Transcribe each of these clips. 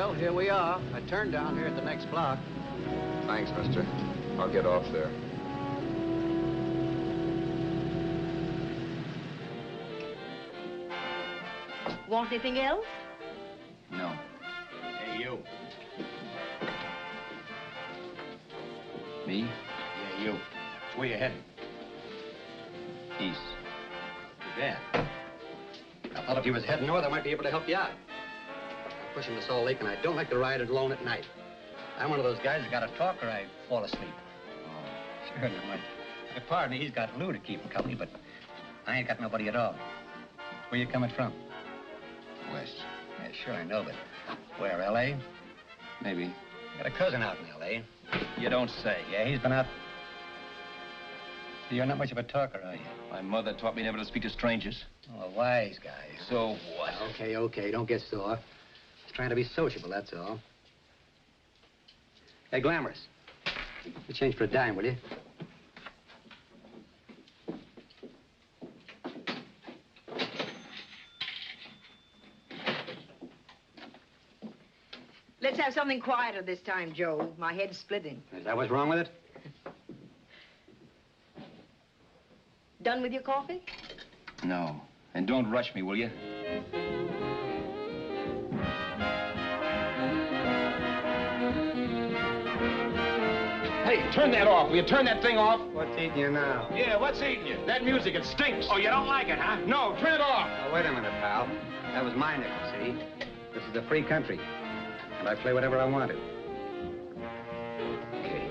Well, here we are. I turned down here at the next block. Thanks, mister. I'll get off there. Want anything else? No. Hey, you. Me? Yeah, you. It's where you heading? East. Too bad. I thought if you was heading north, I might be able to help you out. I'm pushing the Salt Lake, and I don't like to ride it alone at night. I'm one of those guys that got to talk or I fall asleep. Oh, sure, now, my partner, he's got Lou to keep him company, but I ain't got nobody at all. Where you coming from? West. Yeah, sure, I know, but where, L.A.? Maybe. I got a cousin out in L.A. You don't say. Yeah, he's been out. You're not much of a talker, are you? My mother taught me never to speak to strangers. Oh, a wise guy. So what? Okay, don't get sore. Just trying to be sociable, that's all. Hey, Glamorous. You change for a dime, will you? Let's have something quieter this time, Joe. My head's splitting. Is that what's wrong with it? Done with your coffee? No. And don't rush me, will you? Hey, turn that off. Will you turn that thing off? What's eating you now? Yeah, what's eating you? That music, it stinks. Oh, you don't like it, huh? No, turn it off. Oh, wait a minute, pal. That was my nickel, see? This is a free country. And I play whatever I want to. Okay.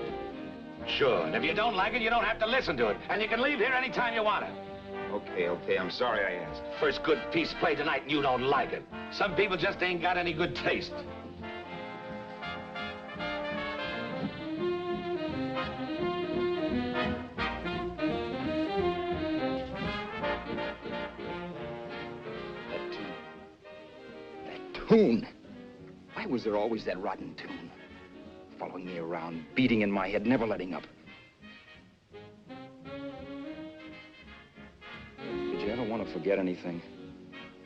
Sure, and if you don't like it, you don't have to listen to it. And you can leave here anytime you want to. Okay, I'm sorry I asked. First good piece played tonight and you don't like it. Some people just ain't got any good taste. That tune. Why was there always that rotten tune? Following me around, beating in my head, never letting up. Did you ever want to forget anything?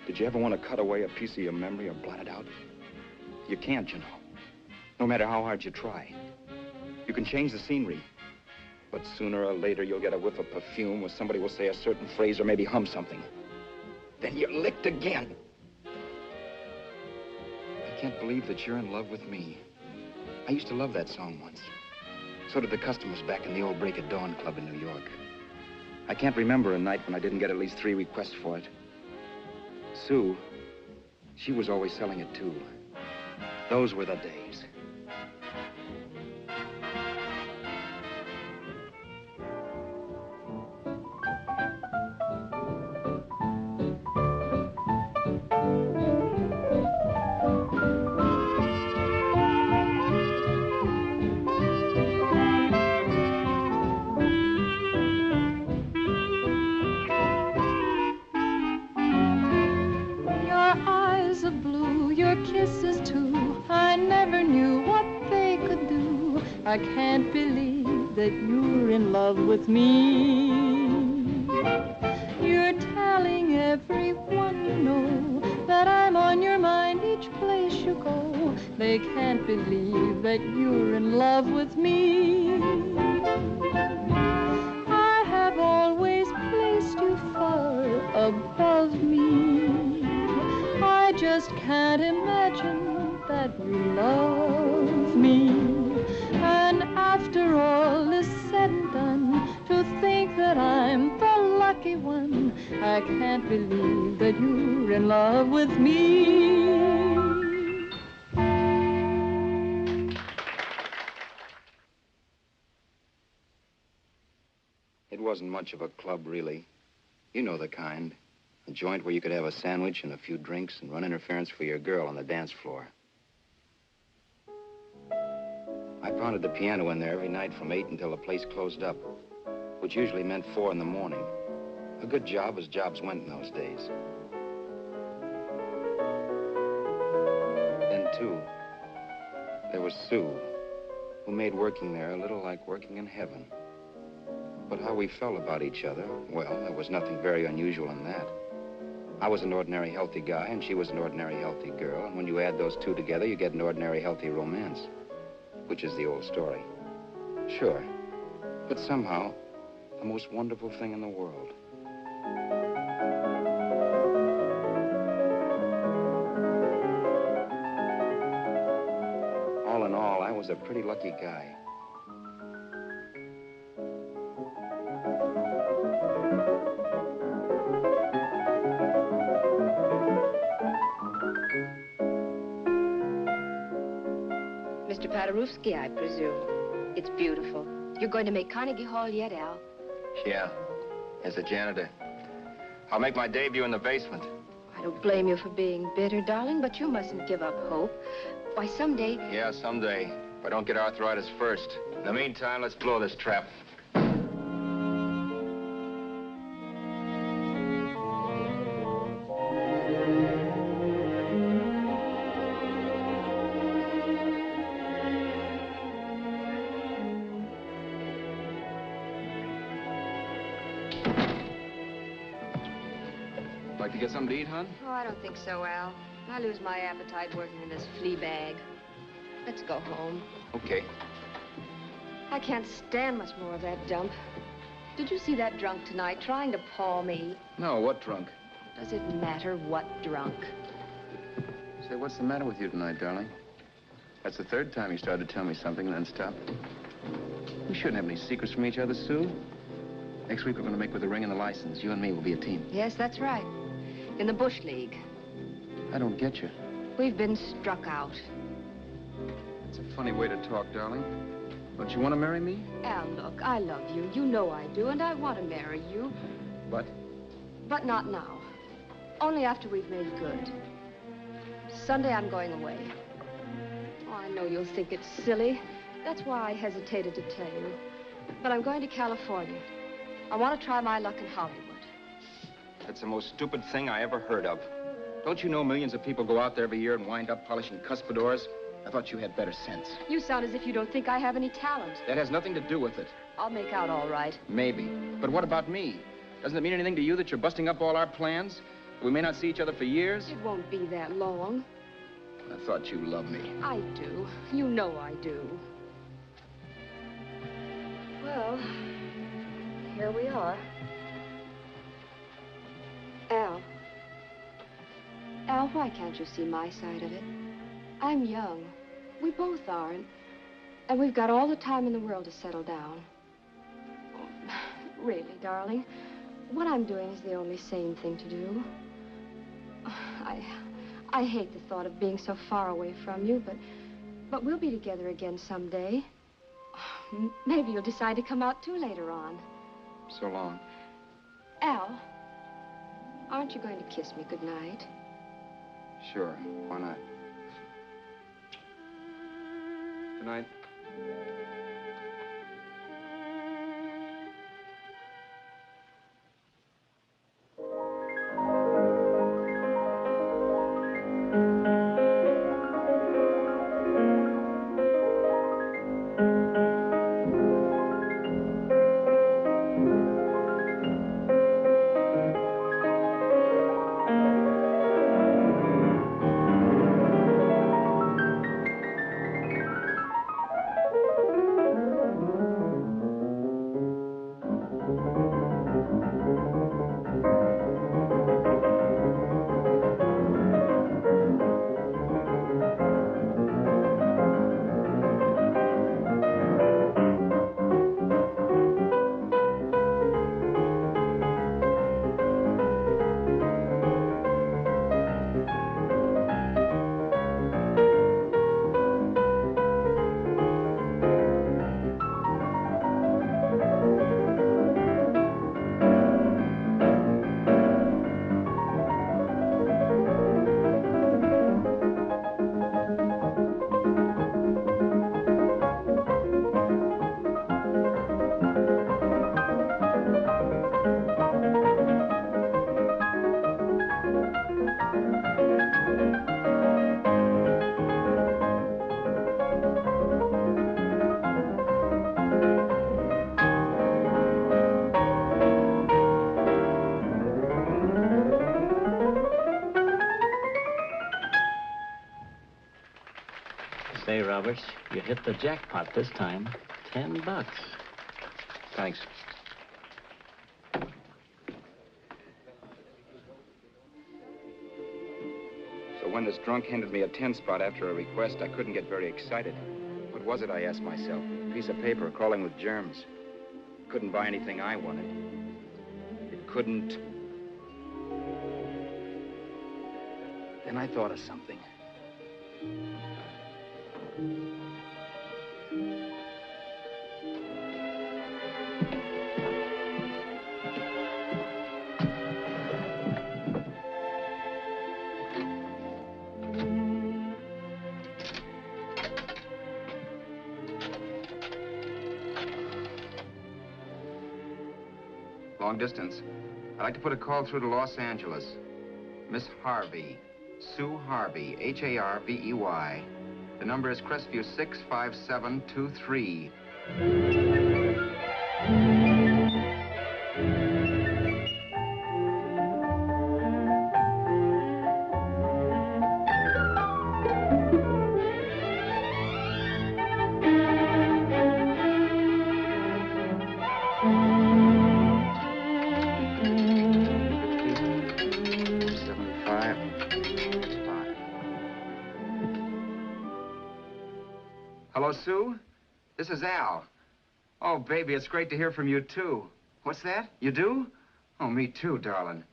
Did you ever want to cut away a piece of your memory or blot it out? You can't, you know. No matter how hard you try. You can change the scenery, but sooner or later you'll get a whiff of perfume or somebody will say a certain phrase or maybe hum something. Then you're licked again. I can't believe that you're in love with me. I used to love that song once. So did the customers back in the old Break at Dawn club in New York. I can't remember a night when I didn't get at least 3 requests for it. Sue, she was always selling it too. Those were the days. I can't believe that you're in love with me. You're telling everyone you know that I'm on your mind each place you go. They can't believe that you're in love with me. I have always placed you far above me. I just can't imagine that you love me. And after all is said and done, to think that I'm the lucky one, I can't believe that you're in love with me. It wasn't much of a club, really. You know the kind. A joint where you could have a sandwich and a few drinks and run interference for your girl on the dance floor. I pounded the piano in there every night from 8 until the place closed up, which usually meant 4 in the morning. A good job as jobs went in those days. Then, too, there was Sue, who made working there a little like working in heaven. But how we felt about each other, well, there was nothing very unusual in that. I was an ordinary healthy guy, and she was an ordinary healthy girl. And when you add those two together, you get an ordinary healthy romance, which is the old story. Sure. But somehow, the most wonderful thing in the world. All in all, I was a pretty lucky guy. Mr. Paderewski, I presume. It's beautiful. You're going to make Carnegie Hall yet, Al? Yeah, as a janitor. I'll make my debut in the basement. I don't blame you for being bitter, darling, but you mustn't give up hope. Why, someday... Yeah, someday. If I don't get arthritis first. In the meantime, let's blow this trap. Like to get something to eat, hon? Oh, I don't think so, Al. I lose my appetite working in this flea bag. Let's go home. Okay. I can't stand much more of that dump. Did you see that drunk tonight trying to paw me? No, what drunk? Does it matter what drunk? Say, what's the matter with you tonight, darling? That's the third time you started to tell me something and then stopped. We shouldn't have any secrets from each other, Sue. Next week, we're going to make with the ring and the license. You and me will be a team. Yes, that's right. In the Bush League. I don't get you. We've been struck out. It's a funny way to talk, darling. Don't you want to marry me? Al, look, I love you. You know I do, and I want to marry you. But? But not now. Only after we've made good. Sunday, I'm going away. Oh, I know you'll think it's silly. That's why I hesitated to tell you. But I'm going to California. I want to try my luck in Hollywood. That's the most stupid thing I ever heard of. Don't you know millions of people go out there every year and wind up polishing cuspidors? I thought you had better sense. You sound as if you don't think I have any talent. That has nothing to do with it. I'll make out all right. Maybe. But what about me? Doesn't it mean anything to you that you're busting up all our plans? We may not see each other for years? It won't be that long. I thought you loved me. I do. You know I do. Well, here we are. Al. Al, why can't you see my side of it? I'm young. We both are, and we've got all the time in the world to settle down. Really, darling, what I'm doing is the only sane thing to do. I hate the thought of being so far away from you, but we'll be together again someday. Maybe you'll decide to come out too later on. So long. Al, aren't you going to kiss me goodnight? Sure, why not? Good night. Say, Roberts, you hit the jackpot this time. $10. Thanks. So when this drunk handed me a 10 spot after a request, I couldn't get very excited. What was it, I asked myself? A piece of paper crawling with germs. Couldn't buy anything I wanted. It couldn't... Then I thought of something. Long distance. I'd like to put a call through to Los Angeles. Miss Harvey. Sue Harvey, Harvey. The number is Crestview 65723. Hello, Sue? This is Al. Oh, baby, it's great to hear from you, too. What's that? You do? Oh, me too, darling.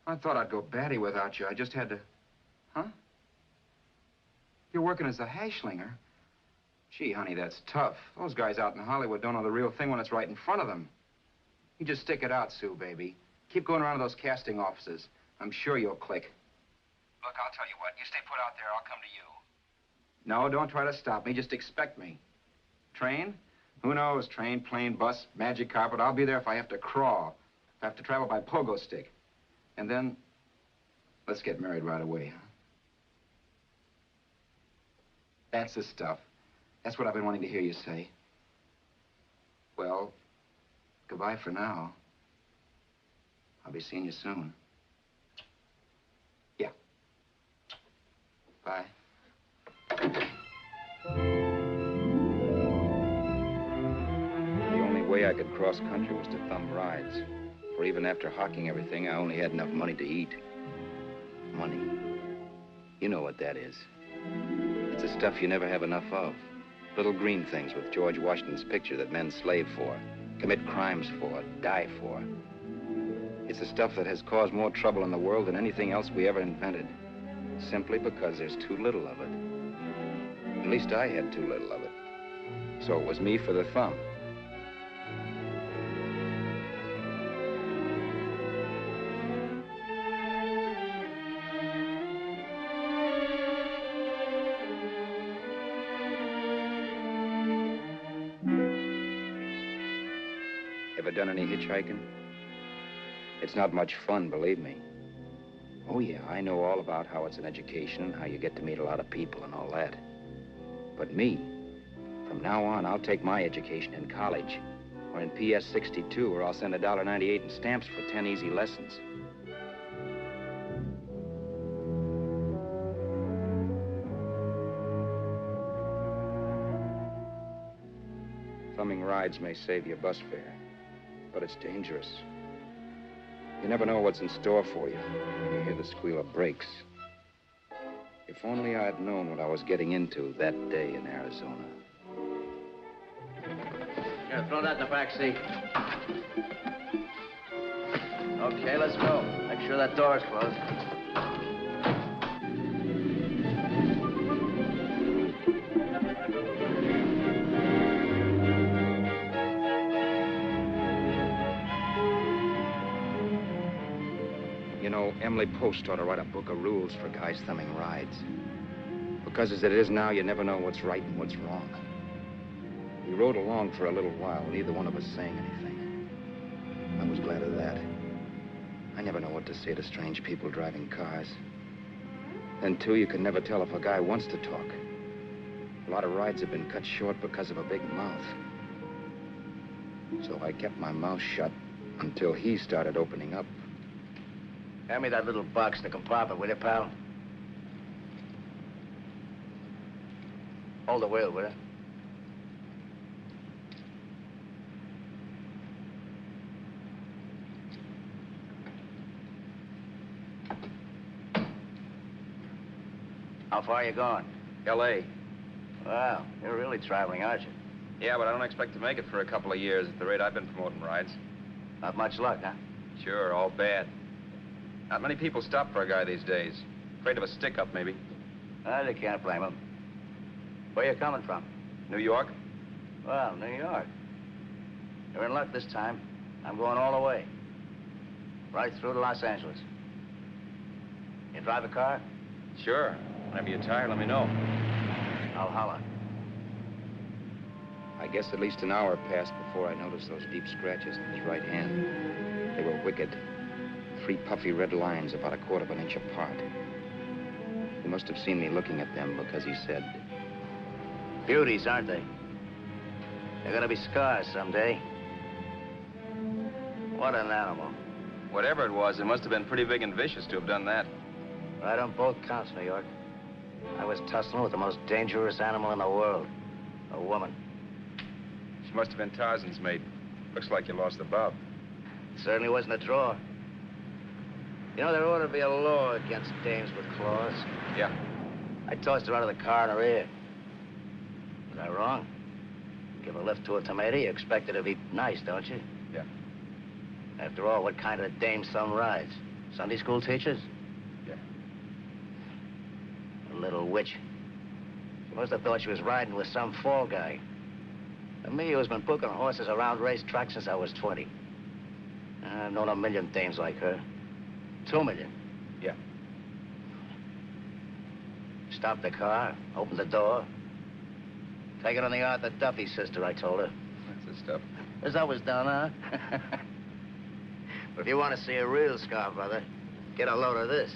I thought I'd go batty without you. I just had to... Huh? You're working as a hashlinger? Gee, honey, that's tough. Those guys out in Hollywood don't know the real thing when it's right in front of them. You just stick it out, Sue, baby. Keep going around to those casting offices. I'm sure you'll click. Look, I'll tell you what. You stay put out there. I'll come to you. No, don't try to stop me. Just expect me. Train? Who knows? Train, plane, bus, magic carpet. I'll be there if I have to crawl. If I have to travel by pogo stick. And then, let's get married right away, huh? That's the stuff. That's what I've been wanting to hear you say. Well, goodbye for now. I'll be seeing you soon. Yeah. Bye. The only way I could cross country was to thumb rides. For even after hawking everything, I only had enough money to eat. Money. You know what that is. It's the stuff you never have enough of. Little green things with George Washington's picture that men slave for, commit crimes for, die for. It's the stuff that has caused more trouble in the world than anything else we ever invented. Simply because there's too little of it. At least I had too little of it. So it was me for the thumb. Ever done any hitchhiking? It's not much fun, believe me. Oh, yeah, I know all about how it's an education and how you get to meet a lot of people and all that. But me, from now on, I'll take my education in college or in PS 62, where I'll send $1.98 in stamps for 10 easy lessons. Thumbing rides may save you bus fare, but it's dangerous. You never know what's in store for you when you hear the squeal of brakes. If only I had known what I was getting into that day in Arizona. Here, throw that in the back seat. Okay, let's go. Make sure that door's closed. You know, Emily Post ought to write a book of rules for guys thumbing rides. Because as it is now, you never know what's right and what's wrong. We rode along for a little while, neither one of us saying anything. I was glad of that. I never know what to say to strange people driving cars. Then, too, you can never tell if a guy wants to talk. A lot of rides have been cut short because of a big mouth. So I kept my mouth shut until he started opening up. Hand me that little box in the compartment, will you, pal? Hold the wheel, will you? How far are you going? L.A. Wow, you're really traveling, aren't you? Yeah, but I don't expect to make it for a couple of years at the rate I've been promoting rides. Not much luck, huh? Sure, all bad. Not many people stop for a guy these days. Afraid of a stick-up, maybe. Well, you can't blame them. Where you coming from? New York? Well, New York. You're in luck this time. I'm going all the way. Right through to Los Angeles. You drive a car? Sure. Whenever you're tired, let me know. I'll holler. I guess at least an hour passed before I noticed those deep scratches in his right hand. They were wicked. 3 puffy red lines about 1/4 of an inch apart. He must have seen me looking at them because he said, Beauties, aren't they? They're gonna be scars someday. What an animal. Whatever it was, it must have been pretty big and vicious to have done that. Right on both counts, New York. I was tussling with the most dangerous animal in the world. A woman. She must have been Tarzan's mate. Looks like you lost the bob. Certainly wasn't a draw. You know, there ought to be a law against dames with claws. Yeah. I tossed her out of the car in her ear. Was I wrong? Give a lift to a tomato, you expect her to be nice, don't you? Yeah. After all, what kind of a dame some rides? Sunday school teachers? Yeah. A little witch. She must have thought she was riding with some fall guy. And me, who's been booking horses around racetracks since I was 20. I've known a million dames like her. 2 million. Yeah. Stopped the car, opened the door. Take it on the Arthur Duffy, sister, I told her. That's the stuff. As always done, huh? But if you want to see a real scar, brother, get a load of this.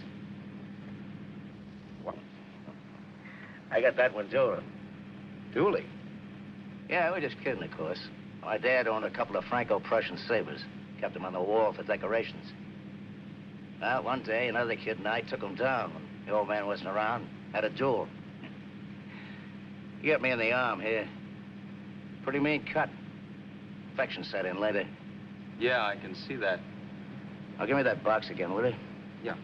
What? I got that one, Julie. Julie? Yeah, we're just kidding, of course. My dad owned a couple of Franco-Prussian sabers. Kept them on the wall for decorations. Well, one day, another kid and I took them down. When the old man wasn't around, had a duel. He got me in the arm here. Pretty mean cut. Infection set in later. Yeah, I can see that. Now, give me that box again, will you? Yeah.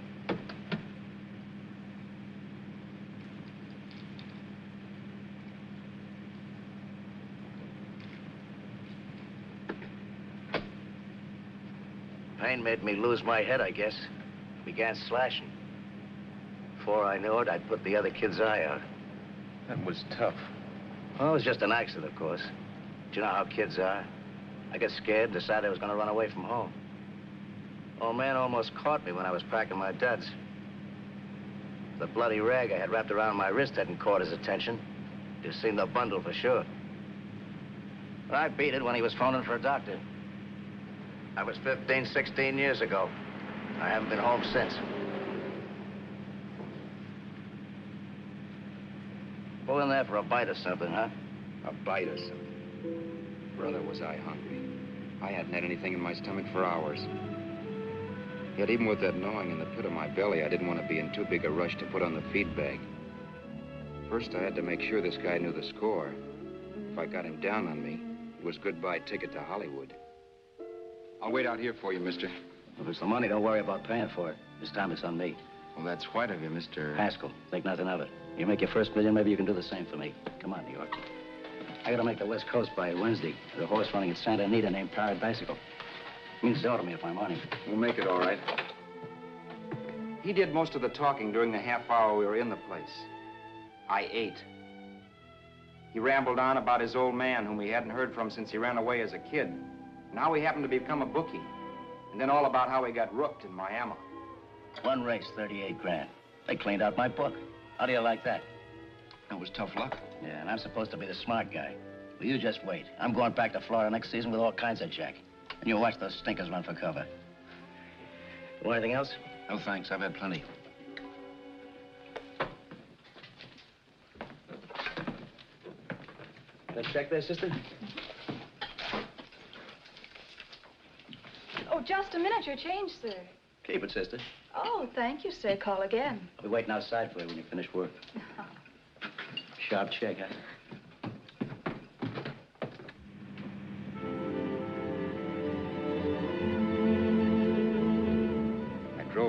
Pain made me lose my head, I guess. Began slashing. Before I knew it, I'd put the other kid's eye out. That was tough. Well, it was just an accident, of course. But you know how kids are. I got scared, decided I was going to run away from home. Old man almost caught me when I was packing my duds. The bloody rag I had wrapped around my wrist hadn't caught his attention. You've seen the bundle for sure. But I beat it when he was phoning for a doctor. That was 15, 16 years ago. I haven't been home since. Pull in there for a bite or something, huh? a bite or something. Brother, was I hungry. I hadn't had anything in my stomach for hours. Yet even with that gnawing in the pit of my belly, I didn't want to be in too big a rush to put on the feed bag. First, I had to make sure this guy knew the score. If I got him down on me, it was goodbye ticket to Hollywood. I'll wait out here for you, mister. If it's the money, don't worry about paying for it. This time it's on me. Well, that's white of you, Mr. Haskell, think nothing of it. You make your first million, maybe you can do the same for me. Come on, New York. I gotta make the West Coast by Wednesday. There's a horse running at Santa Anita named Parrot Bicycle. Means dough to me if I'm on him. We'll make it all right. He did most of the talking during the half hour we were in the place. I ate. He rambled on about his old man, whom he hadn't heard from since he ran away as a kid. Now he happened to become a bookie. And then all about how he got rooked in Miami. One race, 38 grand. They cleaned out my book. How do you like that? That was tough luck. Yeah, and I'm supposed to be the smart guy. Well, you just wait. I'm going back to Florida next season with all kinds of jack. And you watch those stinkers run for cover. Want anything else? No, thanks. I've had plenty. That check there, sister? Oh, just a minute. Your change, sir. Keep it, sister. Oh, thank you, sir. Call again. I'll be waiting outside for you when you finish work. Sharp check, huh?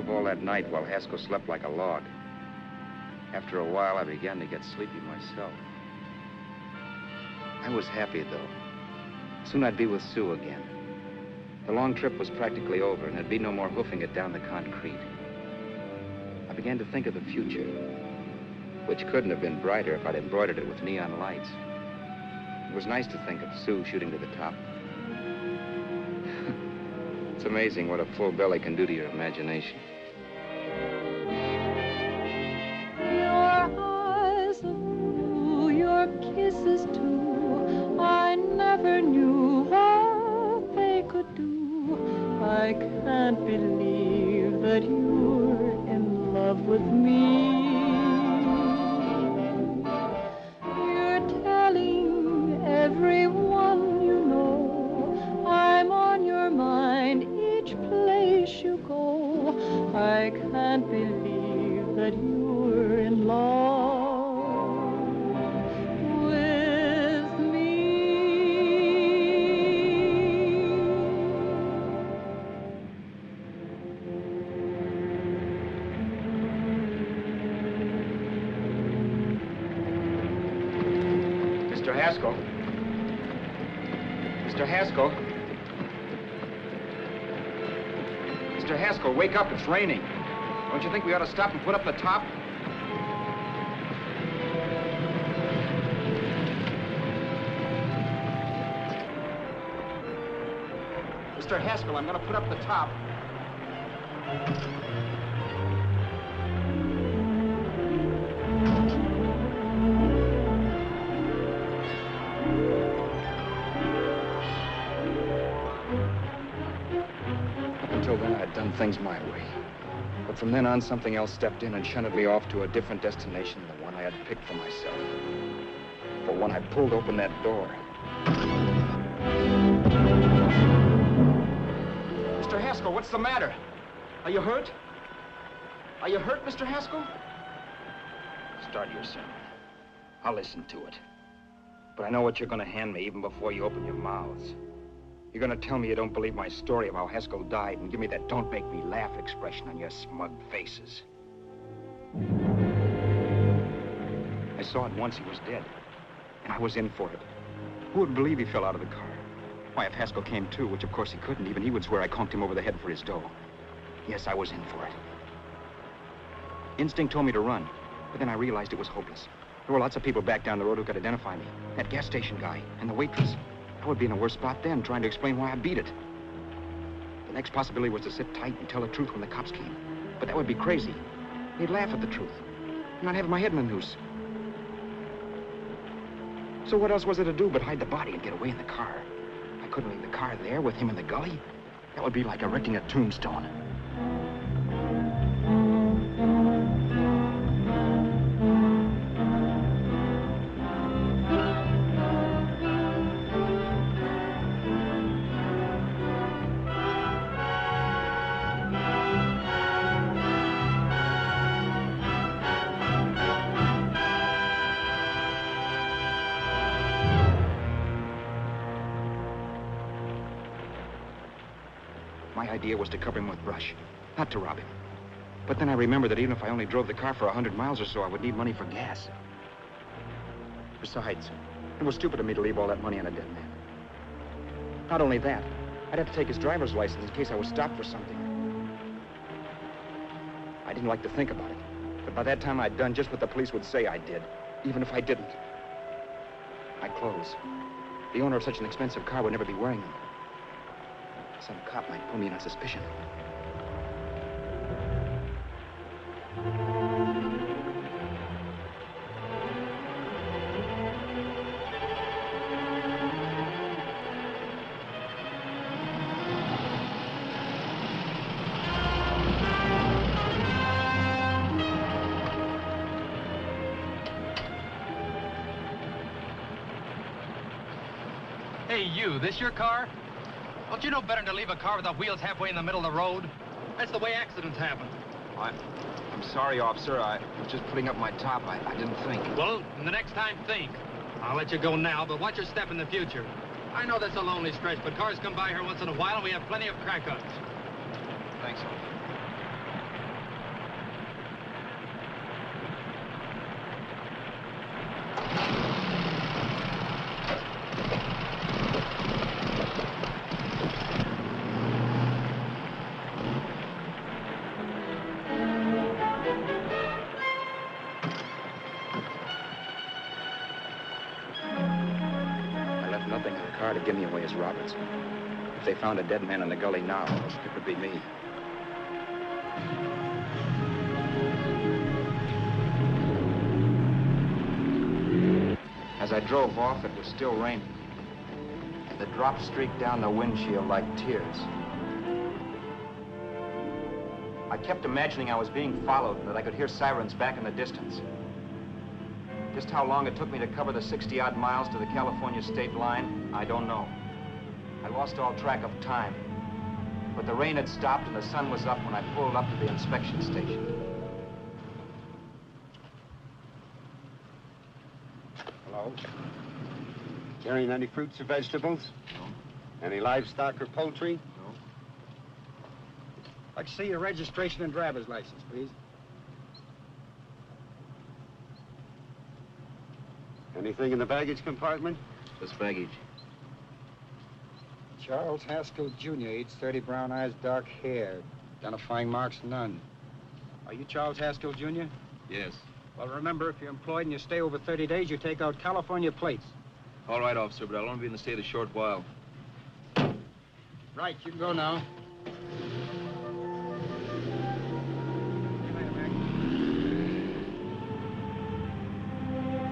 drove all that night while Haskell slept like a log. After a while, I began to get sleepy myself. I was happy, though. Soon I'd be with Sue again. The long trip was practically over, and there'd be no more hoofing it down the concrete. I began to think of the future, which couldn't have been brighter if I'd embroidered it with neon lights. It was nice to think of Sue shooting to the top. It's amazing what a full belly can do to your imagination. Your eyes are blue, your kisses too. I never knew what they could do. I can't believe that you're in love with me. You're telling everyone you know I'm on your mind each place you go. I can't believe that you're in love with me. Mr. Haskell. Mr. Haskell. Mr. Haskell, wake up. It's raining. Don't you think we ought to stop and put up the top? Mr. Haskell, I'm going to put up the top. Up until then, I'd done things my way. But from then on, something else stepped in and shunted me off to a different destination than the one I had picked for myself. For when I pulled open that door... Mr. Haskell, what's the matter? Are you hurt? Are you hurt, Mr. Haskell? Start your sermon. I'll listen to it. But I know what you're going to hand me even before you open your mouths. You're going to tell me you don't believe my story of how Haskell died and give me that don't make me laugh expression on your smug faces. I saw at once he was dead, and I was in for it. Who would believe he fell out of the car? Why, if Haskell came too, which of course he couldn't, even he would swear I conked him over the head for his dough. Yes, I was in for it. Instinct told me to run, but then I realized it was hopeless. There were lots of people back down the road who could identify me. That gas station guy and the waitress. I would be in a worse spot then, trying to explain why I beat it. The next possibility was to sit tight and tell the truth when the cops came. But that would be crazy. They'd laugh at the truth. And I'd have my head in a noose. So what else was there to do but hide the body and get away in the car? I couldn't leave the car there with him in the gully. That would be like erecting a tombstone. My idea was to cover him with brush, not to rob him. But then I remembered that even if I only drove the car for 100 miles or so, I would need money for gas. Besides, it was stupid of me to leave all that money on a dead man. Not only that, I'd have to take his driver's license in case I was stopped for something. I didn't like to think about it, but by that time I'd done just what the police would say I did, even if I didn't. My clothes. The owner of such an expensive car would never be wearing them. Some cop might pull me in on suspicion. Hey, you, this your car? Don't you know better than to leave a car with the wheels halfway in the middle of the road? That's the way accidents happen. I'm sorry, officer. I was just putting up my top. I didn't think. Well, the next time, think. I'll let you go now, but watch your step in the future. I know that's a lonely stretch, but cars come by here once in a while, and we have plenty of crack-ups. Thanks, officer. to give me away as Roberts. If they found a dead man in the gully now, it would be me. As I drove off, it was still raining. The drops streaked down the windshield like tears. I kept imagining I was being followed and that I could hear sirens back in the distance. Just how long it took me to cover the 60-odd miles to the California state line, I don't know. I lost all track of time. But the rain had stopped and the sun was up when I pulled up to the inspection station. Hello? Carrying any fruits or vegetables? No. Any livestock or poultry? No. I'd like to see your registration and driver's license, please. Anything in the baggage compartment? Just baggage. Charles Haskell, Jr., age 30, brown eyes, dark hair. Identifying marks, none. Are you Charles Haskell, Jr.? Yes. Well, remember, if you're employed and you stay over 30 days, you take out California plates. All right, officer, but I'll only be in the state a short while. Right, you can go now.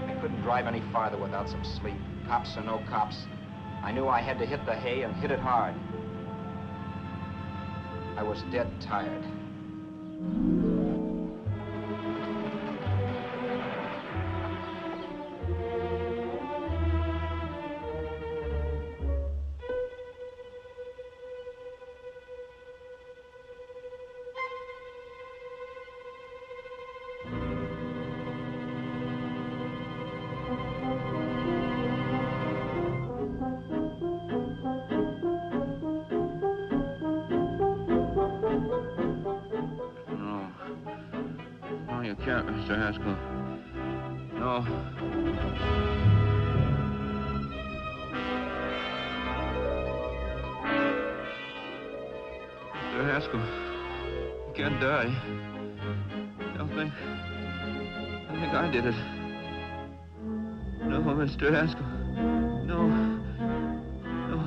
I couldn't drive any farther without some sleep. Cops or no cops, I knew I had to hit the hay and hit it hard. I was dead tired. Mr. Haskell. No. Mr. Haskell, you can't die. I think I did it. No, Mr. Haskell. No. No.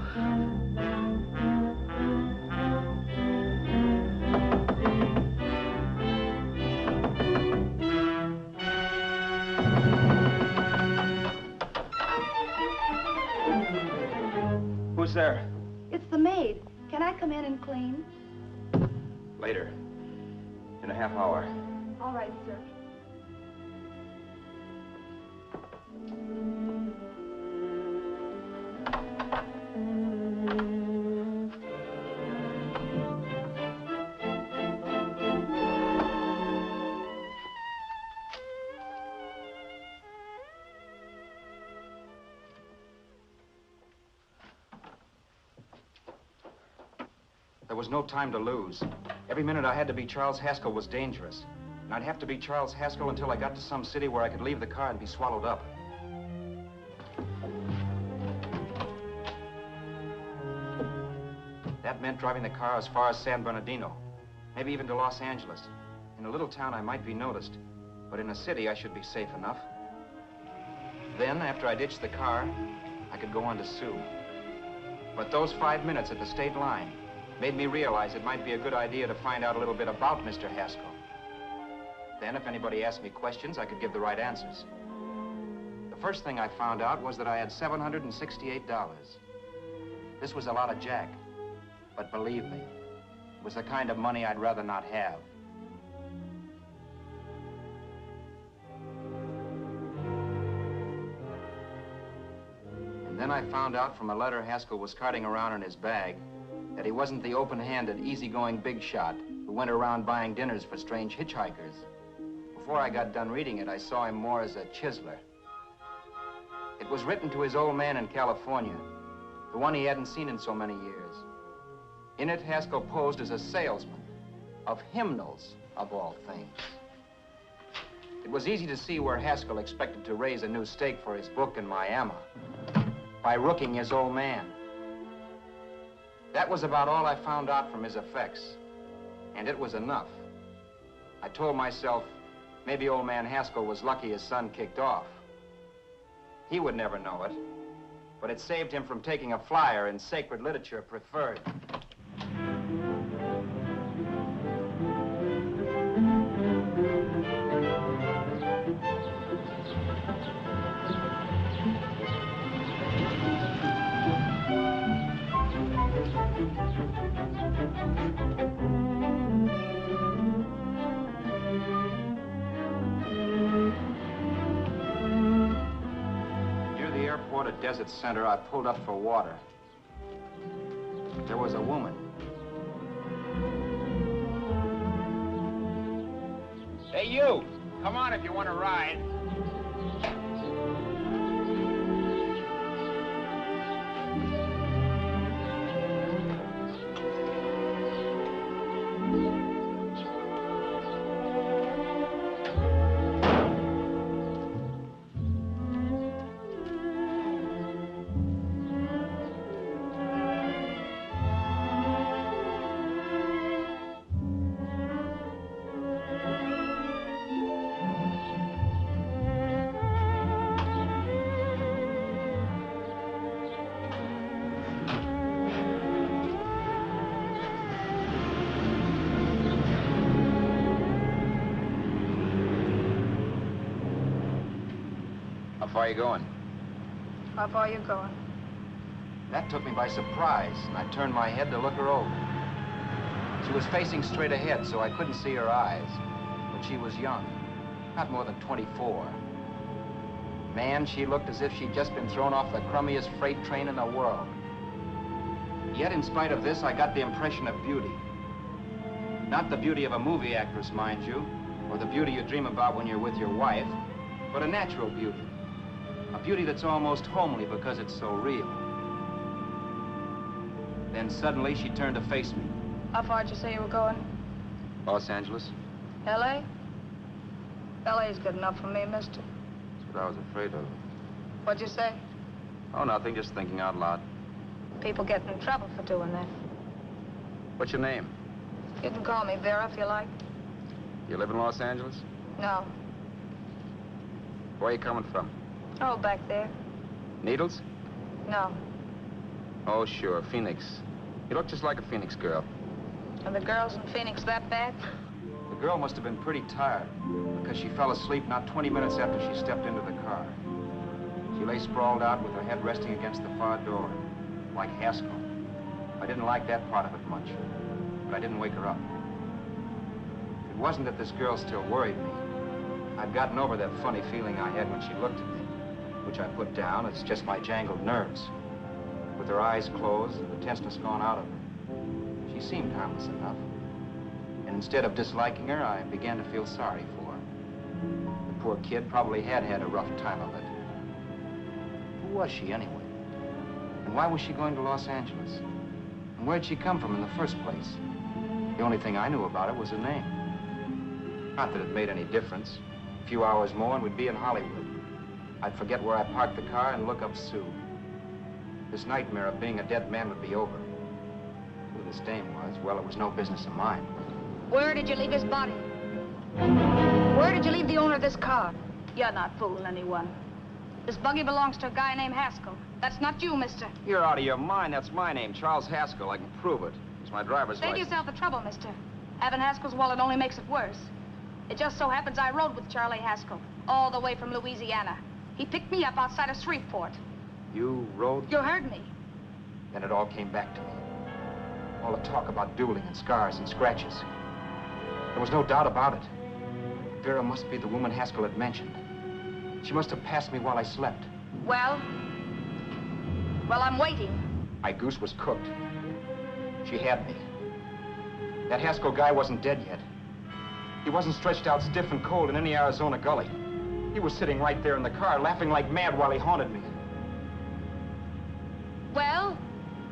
Who's there? It's the maid. Can I come in and clean? Later. In a half hour. All right, sir. There was no time to lose. Every minute I had to be Charles Haskell was dangerous. And I'd have to be Charles Haskell until I got to some city where I could leave the car and be swallowed up. That meant driving the car as far as San Bernardino, maybe even to Los Angeles. In a little town, I might be noticed, but in a city, I should be safe enough. Then, after I ditched the car, I could go on to Sue. But those 5 minutes at the state line made me realize it might be a good idea to find out a little bit about Mr. Haskell. Then, if anybody asked me questions, I could give the right answers. The first thing I found out was that I had $768. This was a lot of jack, but believe me, it was the kind of money I'd rather not have. And then I found out from a letter Haskell was carting around in his bag that he wasn't the open-handed, easygoing big shot who went around buying dinners for strange hitchhikers. Before I got done reading it, I saw him more as a chiseler. It was written to his old man in California, the one he hadn't seen in so many years. In it, Haskell posed as a salesman of hymnals, of all things. It was easy to see where Haskell expected to raise a new stake for his book in Miami by rooking his old man. That was about all I found out from his effects, and it was enough. I told myself, maybe old man Haskell was lucky his son kicked off. He would never know it. but it saved him from taking a flyer in sacred literature preferred. At Desert Center, I pulled up for water. There was a woman. Hey, you! Come on if you want to ride. How far are you going? How far are you going? That took me by surprise, and I turned my head to look her over. She was facing straight ahead, so I couldn't see her eyes. But she was young, not more than 24. Man, she looked as if she'd just been thrown off the crummiest freight train in the world. Yet, in spite of this, I got the impression of beauty. Not the beauty of a movie actress, mind you, or the beauty you dream about when you're with your wife, but a natural beauty. A beauty that's almost homely because it's so real. Then suddenly she turned to face me. How far did you say you were going? Los Angeles? L.A.? L.A.'s good enough for me, mister. That's what I was afraid of. What'd you say? Oh, nothing, just thinking out loud. People get in trouble for doing that. What's your name? You can call me Vera if you like. You live in Los Angeles? No. Where are you coming from? Oh, back there. Needles? No. Oh, sure, Phoenix. You look just like a Phoenix girl. Are the girls in Phoenix that bad? The girl must have been pretty tired, because she fell asleep not 20 minutes after she stepped into the car. She lay sprawled out with her head resting against the far door, like Haskell. I didn't like that part of it much, but I didn't wake her up. It wasn't that this girl still worried me. I'd gotten over that funny feeling I had when she looked at me, which I put down as just my jangled nerves. With her eyes closed and the tenseness gone out of her, she seemed harmless enough. And instead of disliking her, I began to feel sorry for her. The poor kid probably had had a rough time of it. Who was she anyway? And why was she going to Los Angeles? And where'd she come from in the first place? The only thing I knew about her was her name. Not that it made any difference. A few hours more and we'd be in Hollywood. I'd forget where I parked the car and look up Sue. This nightmare of being a dead man would be over. Who this dame was, well, it was no business of mine. Where did you leave his body? Where did you leave the owner of this car? You're not fooling anyone. This buggy belongs to a guy named Haskell. That's not you, mister. You're out of your mind. That's my name, Charles Haskell. I can prove it. It's my driver's Save license. yourself the trouble, mister. Having Haskell's wallet only makes it worse. It just so happens I rode with Charlie Haskell, all the way from Louisiana. He picked me up outside of Shreveport. You rode? You heard me. Then it all came back to me. All the talk about dueling and scars and scratches. There was no doubt about it. Vera must be the woman Haskell had mentioned. She must have passed me while I slept. Well, I'm waiting. My goose was cooked. She had me. That Haskell guy wasn't dead yet. He wasn't stretched out stiff and cold in any Arizona gully. He was sitting right there in the car, laughing like mad while he haunted me. Well?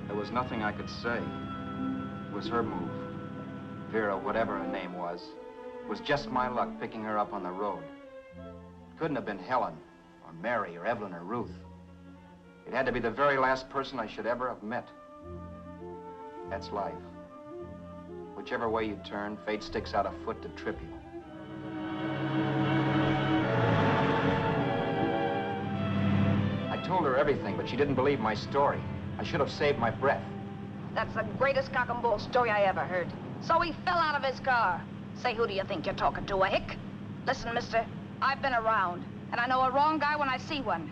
There was nothing I could say. It was her move. Vera, whatever her name was just my luck picking her up on the road. It couldn't have been Helen, or Mary, or Evelyn, or Ruth. It had to be the very last person I should ever have met. That's life. Whichever way you turn, fate sticks out a foot to trip you. I told her everything, but she didn't believe my story. I should have saved my breath. That's the greatest cock and bull story I ever heard. So he fell out of his car. Say, who do you think you're talking to, a hick? Listen, mister, I've been around, and I know a wrong guy when I see one.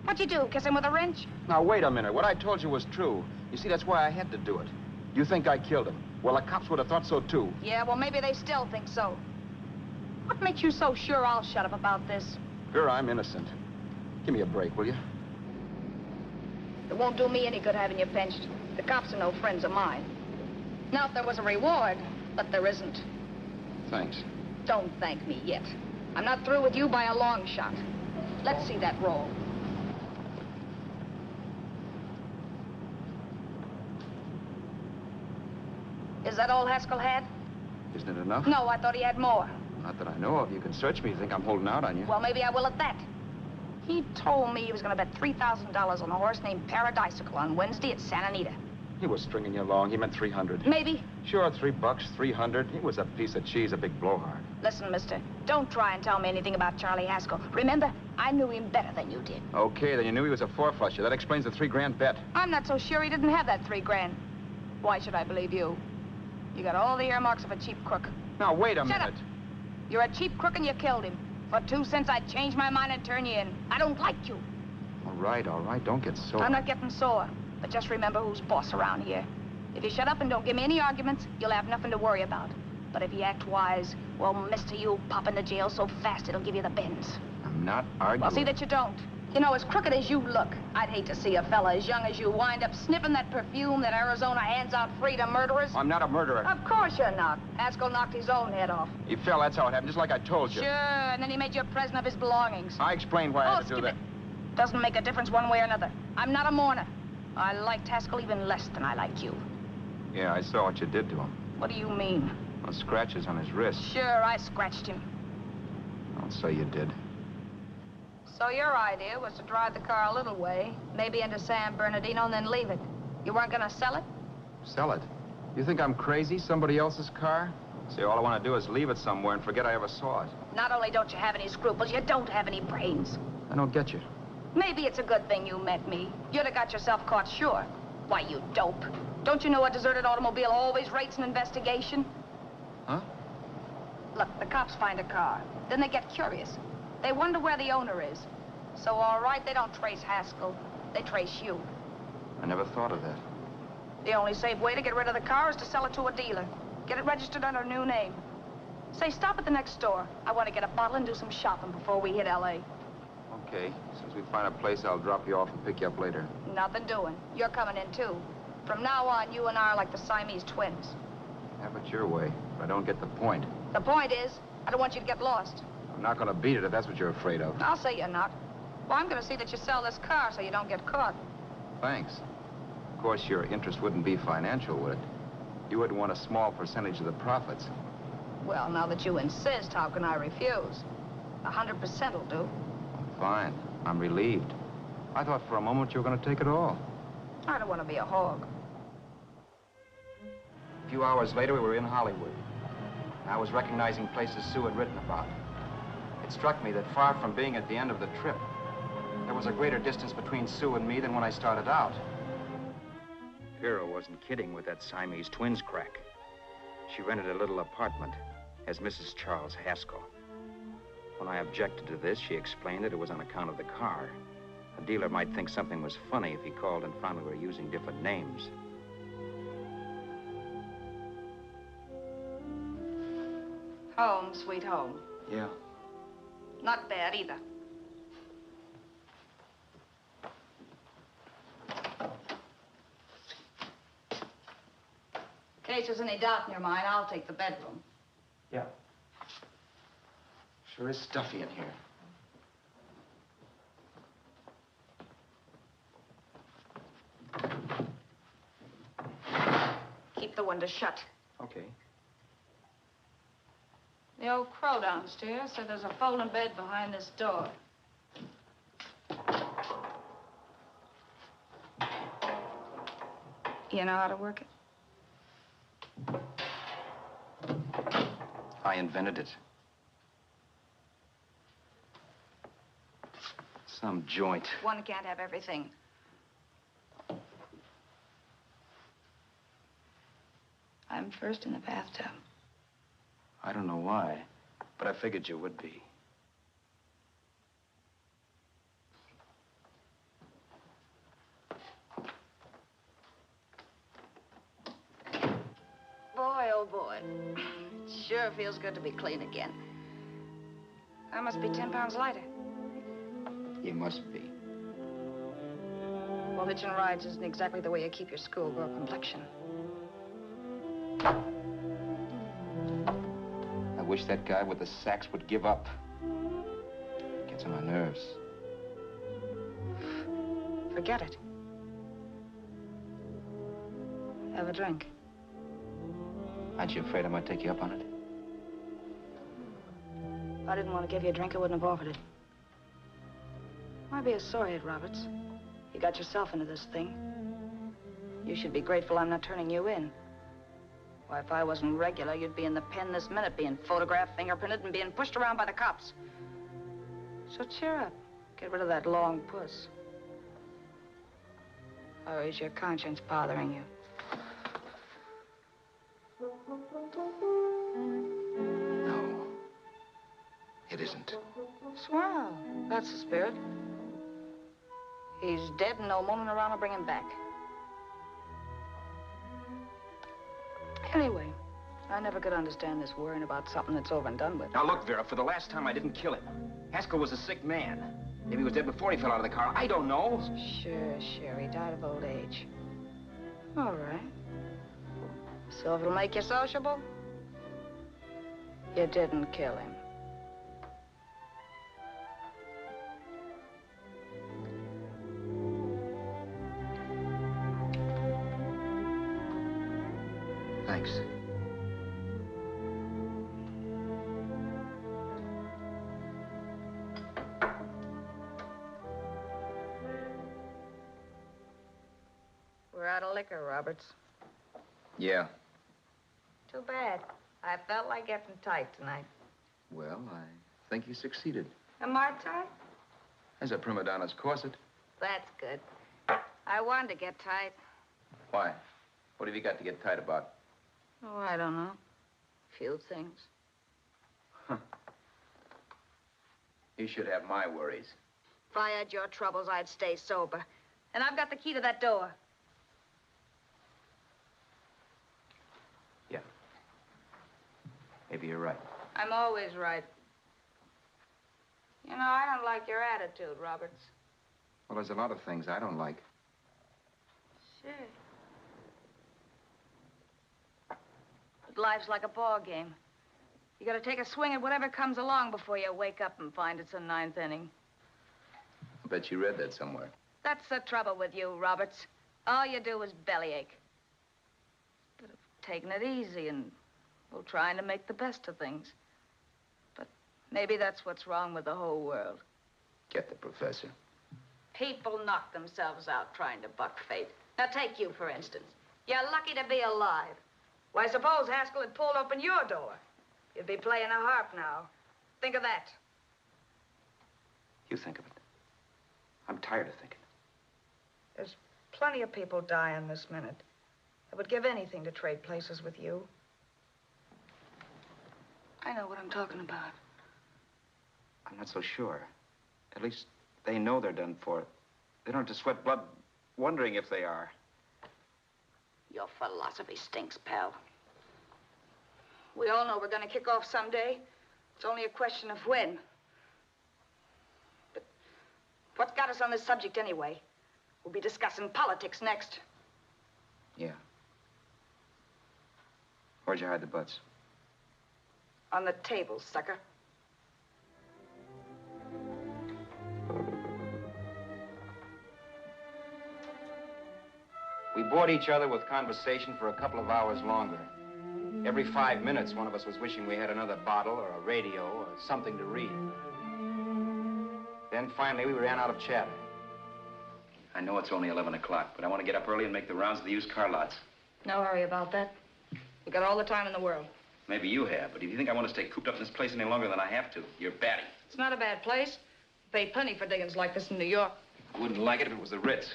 What'd you do, kiss him with a wrench? Now, wait a minute. What I told you was true. You see, that's why I had to do it. You think I killed him? Well, the cops would have thought so, too. Yeah, well, maybe they still think so. What makes you so sure I'll shut up about this? Sure, I'm innocent. Give me a break, will you? It won't do me any good having you pinched. The cops are no friends of mine. Now, if there was a reward, but there isn't. Thanks. Don't thank me yet. I'm not through with you by a long shot. Let's see that roll. Is that all Haskell had? Isn't it enough? No, I thought he had more. Not that I know of. You can search me. You think I'm holding out on you? Well, maybe I will at that. He told me he was going to bet $3,000 on a horse named Paradisical on Wednesday at Santa Anita. He was stringing you along. He meant 300. Maybe. Sure, $3, 300. He was a piece of cheese, a big blowhard. Listen, mister, don't try and tell me anything about Charlie Haskell. Remember, I knew him better than you did. Okay, then you knew he was a four-flusher. That explains the $3 bet. I'm not so sure he didn't have that $3,000. Why should I believe you? You got all the earmarks of a cheap crook. Now, wait a Shut minute. up. You're a cheap crook and you killed him. For 2 cents, I'd change my mind and turn you in. I don't like you. All right. Don't get sore. I'm not getting sore. But just remember who's boss around here. If you shut up and don't give me any arguments, you'll have nothing to worry about. But if you act wise, well, mister, you'll pop into jail so fast it'll give you the bends. I'm not arguing. Well, see that you don't. You know, as crooked as you look, I'd hate to see a fella as young as you wind up sniffing that perfume that Arizona hands out free to murderers. I'm not a murderer. Of course you're not. Haskell knocked his own head off. He fell, that's how it happened, just like I told you. Sure, and then he made you a present of his belongings. I explained why I had to do that. Doesn't make a difference one way or another. I'm not a mourner. I liked Haskell even less than I like you. Yeah, I saw what you did to him. What do you mean? Well, scratches on his wrist. Sure, I scratched him. I'll say you did. So your idea was to drive the car a little way, maybe into San Bernardino, and then leave it. You weren't gonna sell it? Sell it? You think I'm crazy? Somebody else's car? See, all I want to do is leave it somewhere and forget I ever saw it. Not only don't you have any scruples, you don't have any brains. I don't get you. Maybe it's a good thing you met me. You'd have got yourself caught, sure. Why, you dope. Don't you know a deserted automobile always rates an investigation? Huh? Look, the cops find a car. Then they get curious. They wonder where the owner is. So, all right, they don't trace Haskell. They trace you. I never thought of that. The only safe way to get rid of the car is to sell it to a dealer. Get it registered under a new name. Say, stop at the next store. I want to get a bottle and do some shopping before we hit L.A. Okay. As soon as we find a place, I'll drop you off and pick you up later. Nothing doing. You're coming in, too. From now on, you and I are like the Siamese twins. Have it your way, but I don't get the point. The point is, I don't want you to get lost. I'm not going to beat it if that's what you're afraid of. I'll say you're not. Well, I'm going to see that you sell this car so you don't get caught. Thanks. Of course, your interest wouldn't be financial, would it? You would want a small percentage of the profits. Well, now that you insist, how can I refuse? 100% will do. Fine. I'm relieved. I thought for a moment you were going to take it all. I don't want to be a hog. A few hours later, we were in Hollywood. I was recognizing places Sue had written about. It struck me that far from being at the end of the trip, there was a greater distance between Sue and me than when I started out. Vera wasn't kidding with that Siamese twins crack. She rented a little apartment as Mrs. Charles Haskell. When I objected to this, she explained that it was on account of the car. A dealer might think something was funny if he called and found we were using different names. Home, sweet home. Yeah. Not bad, either. In case there's any doubt in your mind, I'll take the bedroom. Yeah. Sure is stuffy in here. Keep the window shut. Okay. The old crow downstairs said there's a folding bed behind this door. You know how to work it? I invented it. Some joint. One can't have everything. I'm first in the bathtub. I don't know why, but I figured you would be. Boy, oh boy. Sure feels good to be clean again. I must be 10 pounds lighter. You must be. Well, hitching rides isn't exactly the way you keep your schoolgirl complexion. I wish that guy with the sax would give up. Gets on my nerves. Forget it. Have a drink. Aren't you afraid I might take you up on it? If I didn't want to give you a drink, I wouldn't have offered it. Why be a sorehead, Roberts? You got yourself into this thing. You should be grateful I'm not turning you in. Why, if I wasn't regular, you'd be in the pen this minute, being photographed, fingerprinted, and being pushed around by the cops. So cheer up. Get rid of that long puss. Or is your conscience bothering you? No. It isn't. Swell. That's the spirit. He's dead and no moaning around will bring him back. Anyway, I never could understand this worrying about something that's over and done with. Now, look, Vera, for the last time, I didn't kill him. Haskell was a sick man. Maybe he was dead before he fell out of the car. I don't know. Sure, he died of old age. All right. So if it'll make you sociable, you didn't kill him. Thanks. We're out of liquor, Roberts. Yeah. Too bad. I felt like getting tight tonight. Well, I think you succeeded. Am I tight? As a prima donna's corset. That's good. I wanted to get tight. Why? What have you got to get tight about? Oh, I don't know. Few things. Huh. You should have my worries. If I had your troubles, I'd stay sober. And I've got the key to that door. Yeah. Maybe you're right. I'm always right. You know, I don't like your attitude, Roberts. Well, there's a lot of things I don't like. Sure. But life's like a ball game. You gotta take a swing at whatever comes along before you wake up and find it's a ninth inning. I bet you read that somewhere. That's the trouble with you, Roberts. All you do is bellyache. But taking it easy and, well, trying to make the best of things. But maybe that's what's wrong with the whole world. Get the professor. People knock themselves out trying to buck fate. Now, take you, for instance. You're lucky to be alive. Why, suppose Haskell had pulled open your door. You'd be playing a harp now. Think of that. You think of it. I'm tired of thinking. There's plenty of people dying this minute. I would give anything to trade places with you. I know what I'm talking about. I'm not so sure. At least they know they're done for. They don't have to sweat blood wondering if they are. Your philosophy stinks, pal. We all know we're going to kick off someday. It's only a question of when. But what's got us on this subject anyway? We'll be discussing politics next. Yeah. Where'd you hide the butts? On the table, sucker. We bored each other with conversation for a couple of hours longer. Every 5 minutes, one of us was wishing we had another bottle or a radio or something to read. Then finally, we ran out of chatter. I know it's only 11 o'clock, but I want to get up early and make the rounds of the used car lots. No hurry about that. We've got all the time in the world. Maybe you have, but if you think I want to stay cooped up in this place any longer than I have to, you're batty. It's not a bad place. Pay plenty for diggings like this in New York. I wouldn't like it if it was the Ritz.